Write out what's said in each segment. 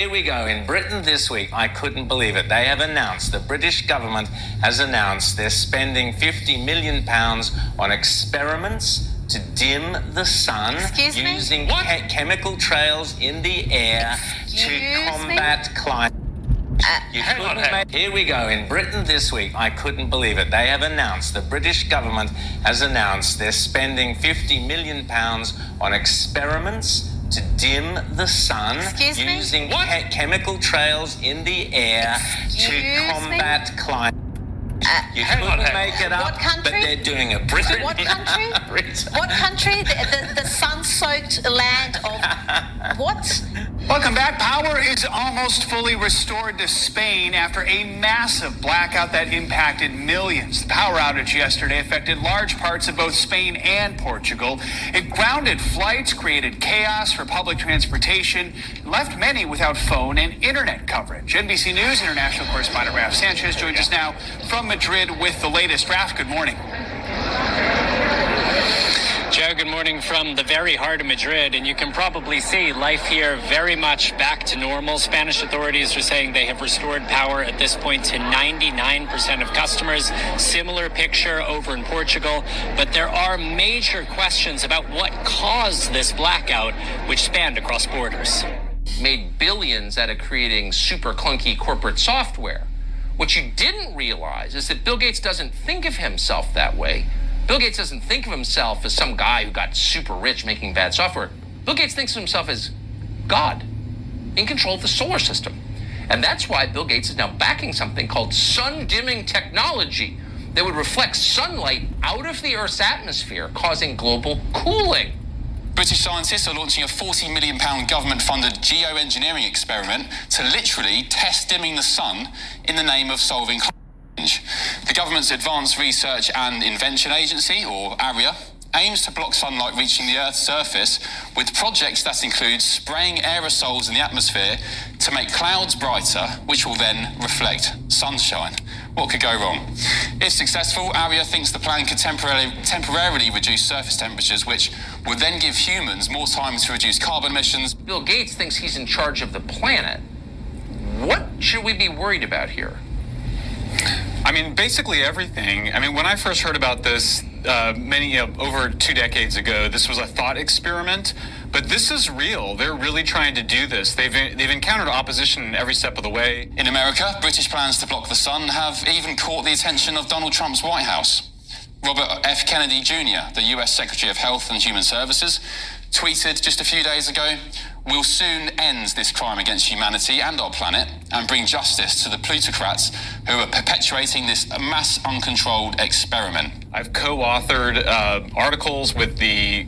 Here we go. In Britain this week, I couldn't believe it. They have announced, the British government has announced they're spending £50 million on experiments to dim the sun using chemical trails in the air to combat climate. Here we go. In Britain this week, I couldn't believe it. They have announced, the British government has announced they're spending £50 million on experiments to dim the sun using chemical trails in the air to combat climate. You couldn't make it up, what country? But they're doing it. Britain. What country? What country? The sun-soaked land of what? Welcome back. Power is almost fully restored to Spain after a massive blackout that impacted millions. The power outage yesterday affected large parts of both Spain and Portugal. It grounded flights, created chaos for public transportation, and left many without phone and internet coverage. NBC News international correspondent Raf Sanchez joins us now from Madrid with the latest. Raf, good morning. Joe, good morning from the very heart of Madrid, and you can probably see life here very much back to normal. Spanish authorities are saying they have restored power at this point to 99% of customers. Similar picture over in Portugal, but there are major questions about what caused this blackout, which spanned across borders. Made billions out of creating super clunky corporate software. What you didn't realize is that Bill Gates doesn't think of himself that way. Bill Gates doesn't think of himself as some guy who got super rich making bad software. Bill Gates thinks of himself as God, in control of the solar system. And that's why Bill Gates is now backing something called sun-dimming technology that would reflect sunlight out of the Earth's atmosphere, causing global cooling. British scientists are launching a £40 million government-funded geoengineering experiment to literally test dimming the sun in the name of solving climate change. The government's Advanced Research and Invention Agency, or ARIA, aims to block sunlight reaching the Earth's surface with projects that include spraying aerosols in the atmosphere to make clouds brighter, which will then reflect sunshine. What could go wrong? If successful, ARIA thinks the plan could temporarily reduce surface temperatures, which would then give humans more time to reduce carbon emissions. Bill Gates thinks he's in charge of the planet. What should we be worried about here? I mean, basically everything. I mean, when I first heard about this over 2 decades ago, this was a thought experiment, but this is real. They're really trying to do this. They've encountered opposition every step of the way. In America, British plans to block the sun have even caught the attention of Donald Trump's White House. Robert F. Kennedy Jr., the US Secretary of Health and Human Services, tweeted just a few days ago, "We'll soon end this crime against humanity and our planet and bring justice to the plutocrats who are perpetuating this mass uncontrolled experiment." I've co-authored articles with the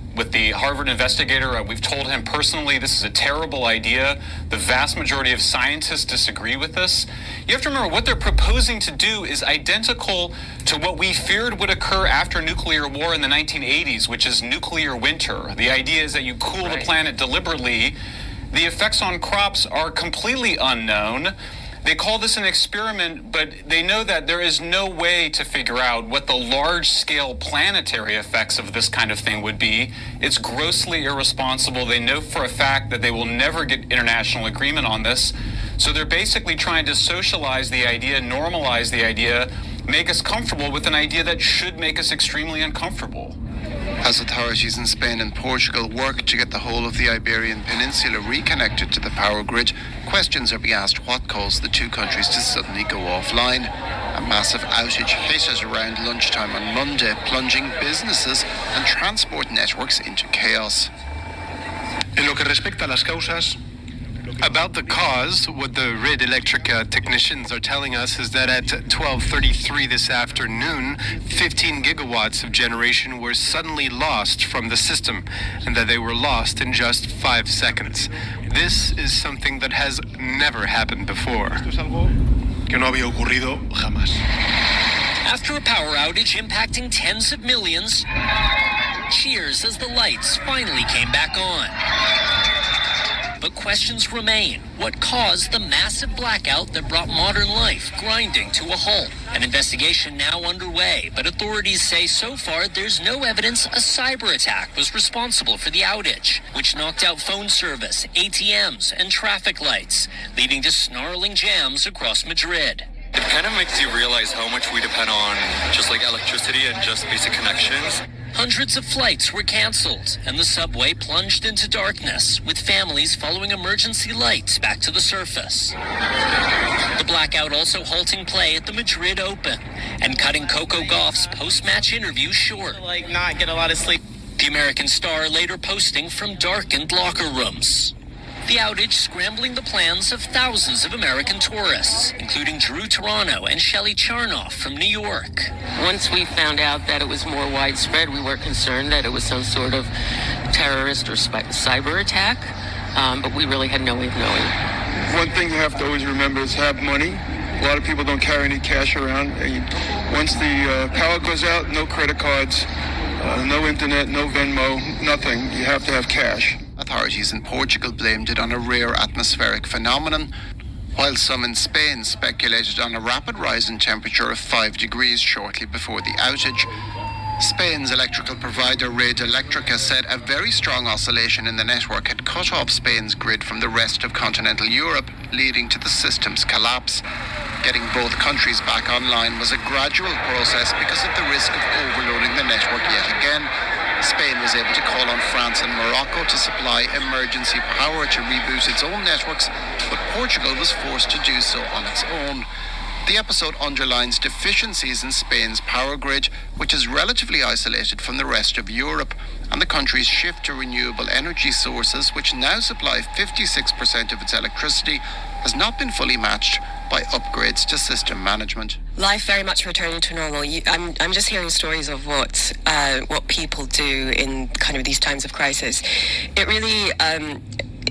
Harvard investigator. We've told him personally this is a terrible idea. The vast majority of scientists disagree with this. You have to remember what they're proposing to do is identical to what we feared would occur after nuclear war in the 1980s, which is nuclear winter. The idea is that you cool the planet deliberately. The effects on crops are completely unknown. They call this an experiment, but they know that there is no way to figure out what the large-scale planetary effects of this kind of thing would be. It's grossly irresponsible. They know for a fact that they will never get international agreement on this. So they're basically trying to socialize the idea, normalize the idea, make us comfortable with an idea that should make us extremely uncomfortable. As authorities in Spain and Portugal work to get the whole of the Iberian Peninsula reconnected to the power grid, questions are being asked what caused the two countries to suddenly go offline. A massive outage hit at around lunchtime on Monday, plunging businesses and transport networks into chaos. En lo que respecta a las causas, about the cause, what the Red Electric technicians are telling us is that at 12:33 this afternoon, 15 gigawatts of generation were suddenly lost from the system, and that they were lost in just 5 seconds. This is something that has never happened before. Esto es algo que no había ocurrido jamás. After a power outage impacting tens of millions, cheers as the lights finally came back on. but questions remain. What caused the massive blackout that brought modern life grinding to a halt? An investigation now underway, but authorities say so far there's no evidence a cyber attack was responsible for the outage, which knocked out phone service, ATMs, and traffic lights, leading to snarling jams across Madrid. It kind of makes you realize how much we depend on just like electricity and just basic connections. Hundreds of flights were canceled, and the subway plunged into darkness, with families following emergency lights back to the surface. The blackout also halting play at the Madrid Open and cutting Coco Gauff's post-match interview short. Not get a lot of sleep. The American star later posting from darkened locker rooms. The outage scrambling the plans of thousands of American tourists, including Drew Toronto and Shelley Charnoff from New York. Once we found out that it was more widespread, we were concerned that it was some sort of terrorist or cyber attack, but we really had no way of knowing. One thing you have to always remember is have money. A lot of people don't carry any cash around. Once the power goes out, no credit cards, no internet, no Venmo, nothing. You have to have cash. Authorities in Portugal blamed it on a rare atmospheric phenomenon, while some in Spain speculated on a rapid rise in temperature of 5 degrees shortly before the outage. Spain's electrical provider Red Electrica said a very strong oscillation in the network had cut off Spain's grid from the rest of continental Europe, leading to the system's collapse. Getting both countries back online was a gradual process because of the risk of overloading the network yet again. Spain was able to call on France and Morocco to supply emergency power to reboot its own networks, but Portugal was forced to do so on its own. The episode underlines deficiencies in Spain's power grid, which is relatively isolated from the rest of Europe, and the country's shift to renewable energy sources, which now supply 56% of its electricity, has not been fully matched by upgrades to system management. Life very much returning to normal. I'm just hearing stories of what people do in kind of these times of crisis. It really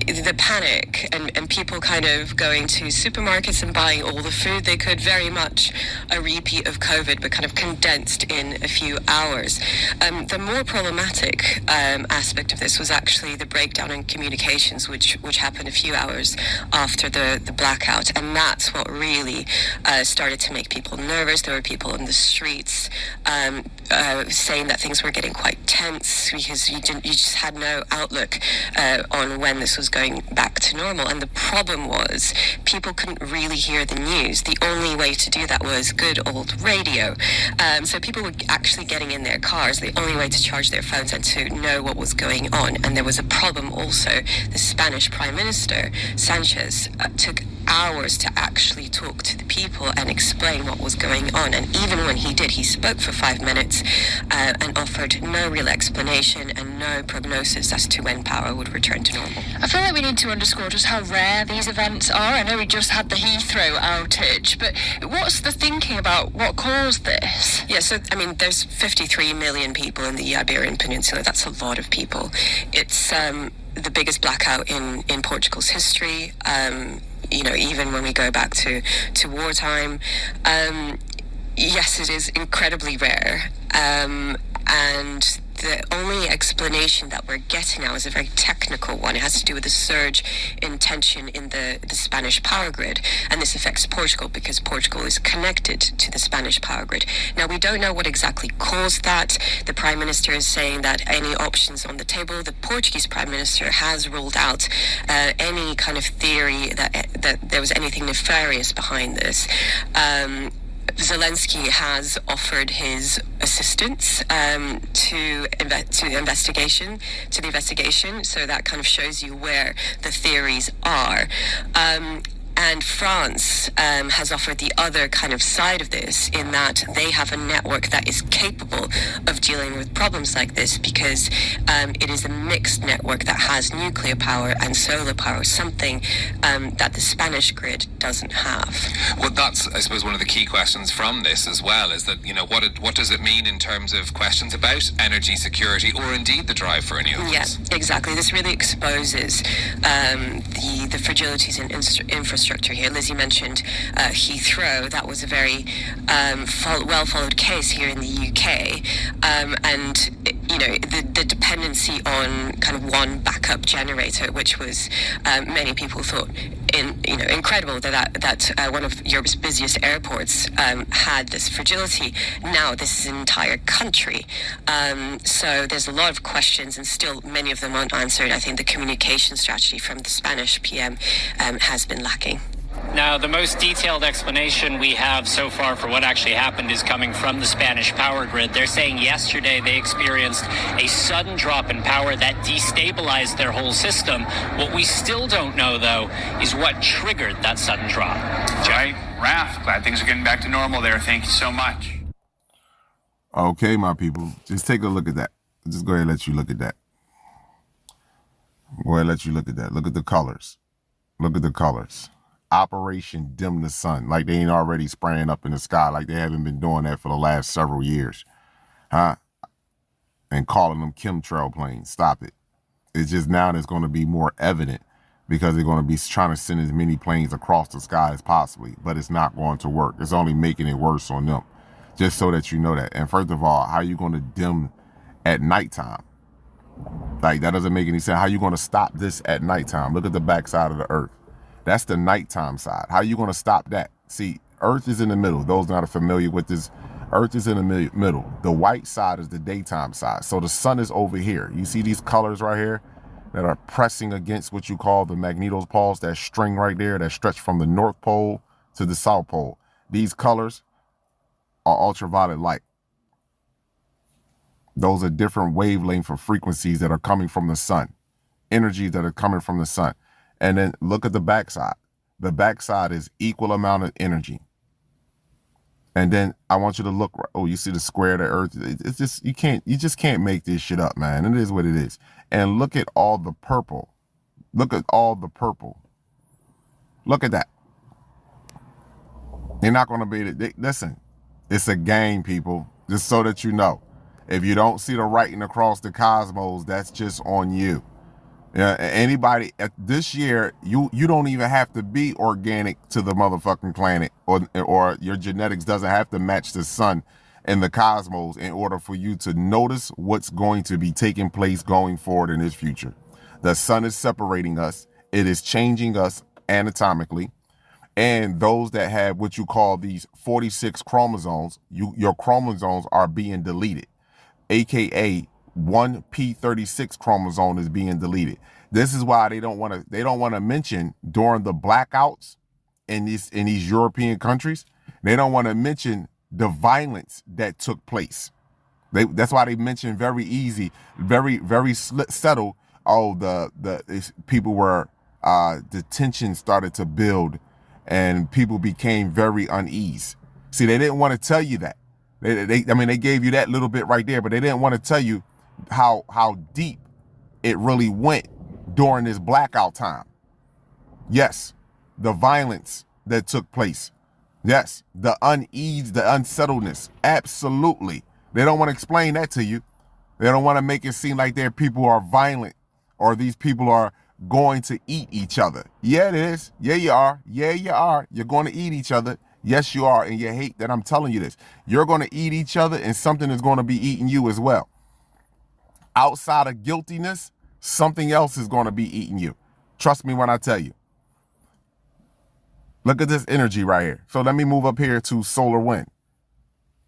the panic and people kind of going to supermarkets and buying all the food they could, very much a repeat of COVID, but kind of condensed in a few hours. The more problematic aspect of this was actually the breakdown in communications, which happened a few hours after the blackout, and that's what really started to make people nervous. There were people in the streets saying that things were getting quite tense because you just had no outlook on when this was going back to normal. And the problem was people couldn't really hear the news. The only way to do that was good old radio. So people were actually getting in their cars, the only way to charge their phones and to know what was going on. And there was a problem also. The Spanish Prime Minister, Sanchez, took hours to actually talk to the people and explain what was going on. And even when he did, he spoke for 5 minutes and offered no real explanation and no prognosis as to when power would return to normal. I feel like we need to underscore just how rare these events are. I know we just had the Heathrow outage, but what's the thinking about what caused this? Yeah, so, I mean, there's 53 million people in the Iberian Peninsula. That's a lot of people. It's the biggest blackout in Portugal's history. Even when we go back to wartime, yes, it is incredibly rare. And the only explanation that we're getting now is a very technical one. It has to do with the surge in tension in the Spanish power grid. And this affects Portugal because Portugal is connected to the Spanish power grid. Now, we don't know what exactly caused that. The Prime Minister is saying that any options on the table. The Portuguese Prime Minister has ruled out any kind of theory that there was anything nefarious behind this. Zelensky has offered his assistance to the investigation, so that kind of shows you where the theories are. And France has offered the other kind of side of this, in that they have a network that is capable of dealing with problems like this, because it is a mixed network that has nuclear power and solar power, something that the Spanish grid doesn't have. Well, that's, I suppose, one of the key questions from this as well, is that, what does it mean in terms of questions about energy security or indeed the drive for renewables? Yeah, exactly. This really exposes the fragilities in infrastructure here. Lizzie mentioned Heathrow. That was a very well-followed case here in the UK, and the dependency on kind of one backup generator, which was many people thought incredible that one of Europe's busiest airports had this fragility. Now this is an entire country. So there's a lot of questions and still many of them unanswered. I think the communication strategy from the Spanish PM has been lacking. Now, the most detailed explanation we have so far for what actually happened is coming from the Spanish power grid. They're saying yesterday they experienced a sudden drop in power that destabilized their whole system. What we still don't know, though, is what triggered that sudden drop. Jay, Raph, glad things are getting back to normal there. Thank you so much. Okay, my people, just take a look at that. Just go ahead and let you look at that. Go ahead and let you look at that. Look at the colors. Look at the colors. Operation Dim the Sun, like they ain't already spraying up in the sky, like they haven't been doing that for the last several years, huh? And calling them chemtrail planes. Stop it. It's just now that's going to be more evident because they're going to be trying to send as many planes across the sky as possibly, but it's not going to work. It's only making it worse on them, just so that you know that. And first of all, how are you going to dim at nighttime? Like, that doesn't make any sense. How are you going to stop this at nighttime? Look at the backside of the earth. That's the nighttime side. How are you going to stop that? See, Earth is in the middle. Those not familiar with this, Earth is in the middle. The white side is the daytime side. So the sun is over here. You see these colors right here that are pressing against what you call the magnetopoles, that string right there that stretch from the North Pole to the South Pole. These colors are ultraviolet light. Those are different wavelength of frequencies that are coming from the sun, energies that are coming from the sun. And then look at the backside. The backside is equal amount of energy. And then I want you to look. Oh, you see the square of the earth. It's just, you just can't make this shit up, man. It is what it is. And look at all the purple. Look at all the purple. Look at that. They're not going to be, listen, it's a game, people. Just so that you know. If you don't see the writing across the cosmos, that's just on you. Yeah, anybody this year, you don't even have to be organic to the motherfucking planet, or your genetics doesn't have to match the sun and the cosmos in order for you to notice what's going to be taking place going forward in this future. The sun is separating us. It is changing us anatomically. And those that have what you call these 46 chromosomes, your chromosomes are being deleted, aka 1p36 chromosome is being deleted. This is why they don't want to mention during the blackouts in these European countries. They don't want to mention the violence that took place. That's why they mention very easy, very subtle. Oh, the people were the tension started to build, and people became very uneasy. See, they didn't want to tell you that. They gave you that little bit right there, but they didn't want to tell you how deep it really went during this blackout time. Yes, the violence that took place. Yes, the unease, the unsettledness. Absolutely. They don't want to explain that to you. They don't want to make it seem like their people are violent or these people are going to eat each other. Yeah, it is. Yeah, you are. Yeah, you are. You're going to eat each other. Yes, you are. And you hate that I'm telling you this. You're going to eat each other, and something is going to be eating you as well. Outside of guiltiness, something else is going to be eating you. Trust me when I tell you. Look at this energy right here. So let me move up here to solar wind.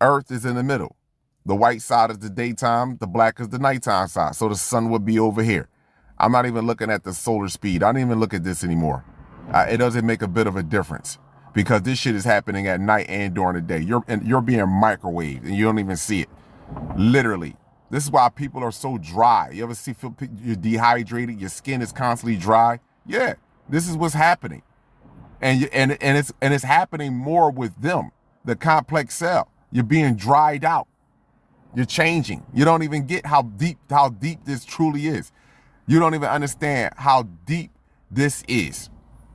Earth is in the middle. The white side is the daytime. The black is the nighttime side. So the sun would be over here. I'm not even looking at the solar speed. I don't even look at this anymore. It doesn't make a bit of a difference because this shit is happening at night and during the day. You're being microwaved and you don't even see it. Literally. This is why people are so dry. You ever feel you're dehydrated? Your skin is constantly dry. Yeah, this is what's happening, and it's happening more with them. The complex cell. You're being dried out. You're changing. You don't even get how deep this truly is. You don't even understand how deep this is.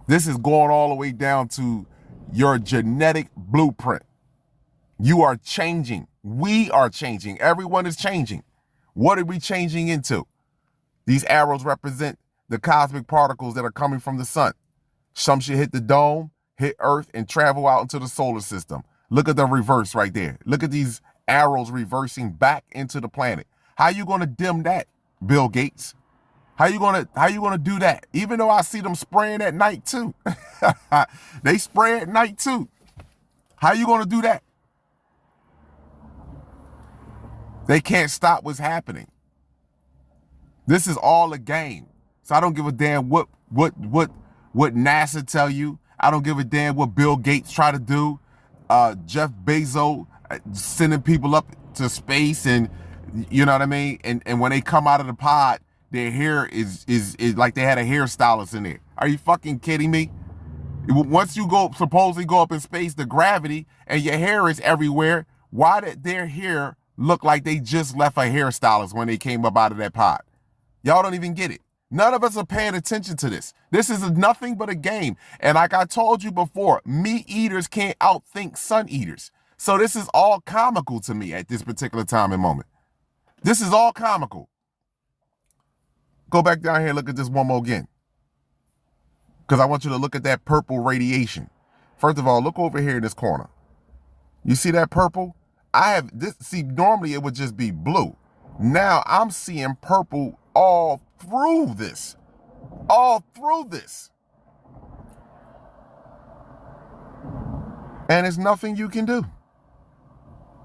This is going all the way down to your genetic blueprint. You are changing. We are changing. Everyone is changing. What are we changing into? These arrows represent the cosmic particles that are coming from the sun. Some should hit the dome, hit Earth, and travel out into the solar system. Look at the reverse right there. Look at these arrows reversing back into the planet. How you gonna dim that, Bill Gates? How you gonna do that? Even though I see them spraying at night too. They spray at night too. How you gonna do that? They can't stop what's happening. This is all a game. So I don't give a damn what NASA tell you. I don't give a damn what Bill Gates try to do. Jeff Bezos sending people up to space, and you know what I mean? And when they come out of the pod, their hair is like they had a hairstylist in there. Are you fucking kidding me? Once you supposedly go up in space, the gravity, and your hair is everywhere, why did their hair look like they just left a hairstylist when they came up out of that pod? Y'all don't even get it. None of us are paying attention to this. This is nothing but a game. And like I told you before, meat eaters can't outthink sun eaters. So this is all comical to me at this particular time and moment. This is all comical. Go back down here and look at this one more again. Because I want you to look at that purple radiation. First of all, look over here in this corner. You see that purple? I have this. See, normally it would just be blue. Now I'm seeing purple all through this. All through this. And there's nothing you can do.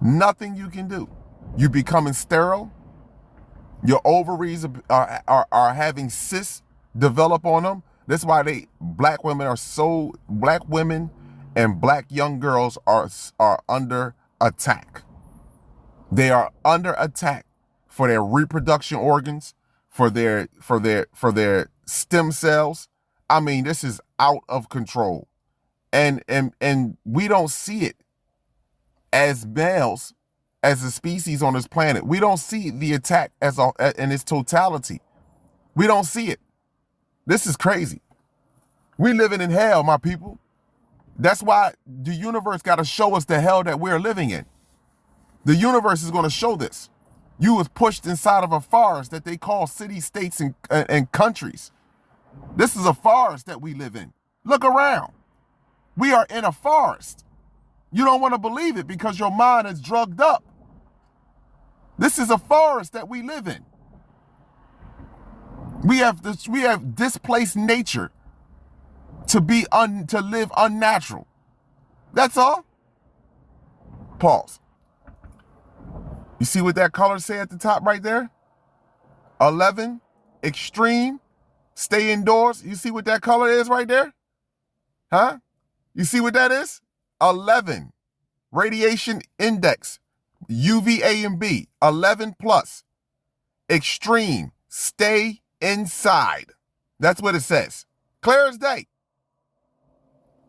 Nothing you can do. You're becoming sterile. Your ovaries are having cysts develop on them. That's why black women and black young girls are under attack. They are under attack for their reproduction organs, for their stem cells. I mean, this is out of control. And we don't see it as males, as a species on this planet. We don't see the attack in its totality. We don't see it. This is crazy. We living in hell, my people. That's why the universe got to show us the hell that we're living in. The universe is going to show this. You was pushed inside of a forest that they call city, states, and countries. This is a forest that we live in. Look around. We are in a forest. You don't want to believe it because your mind is drugged up. This is a forest that we live in. We have displaced nature to live unnatural. That's all. Pause. You see what that color say at the top right there? 11, extreme, stay indoors. You see what that color is right there? Huh? You see what that is? 11, radiation index, UVA and B, 11 plus. Extreme, stay inside. That's what it says. Clear as day.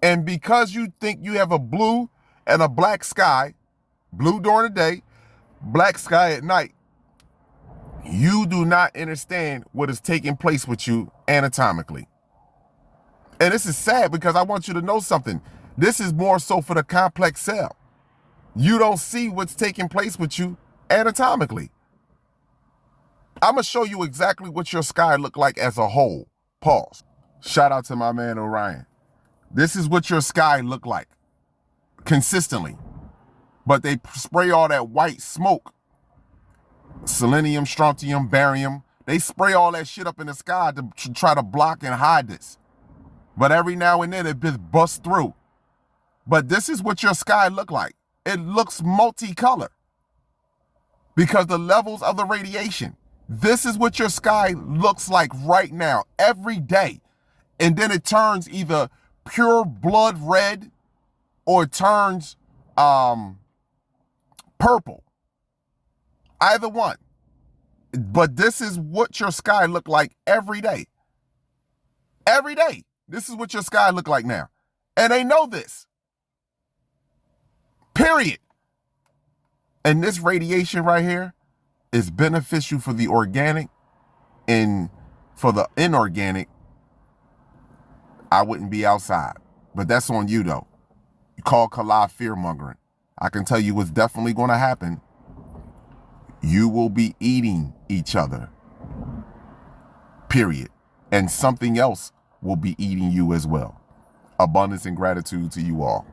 And because you think you have a blue and a black sky, blue during the day, black sky at night, you do not understand what is taking place with you anatomically. And this is sad because I want you to know something. This is more so for the complex cell. You don't see what's taking place with you anatomically. I'm going to show you exactly what your sky look like as a whole. Pause. Shout out to my man Orion. This is what your sky look like consistently. But they spray all that white smoke. Selenium, strontium, barium. They spray all that shit up in the sky to try to block and hide this. But every now and then it just busts through. But this is what your sky look like. It looks multicolor because the levels of the radiation. This is what your sky looks like right now, every day. And then it turns either pure blood red or it turns purple. Either one. But this is what your sky look like every day. Every day. This is what your sky look like now. And they know this. Period. And this radiation right here is beneficial for the organic, and for the inorganic, I wouldn't be outside. But that's on you though. You call Kala fear-mongering. I can tell you what's definitely going to happen. You will be eating each other. Period. And something else will be eating you as well. Abundance and gratitude to you all.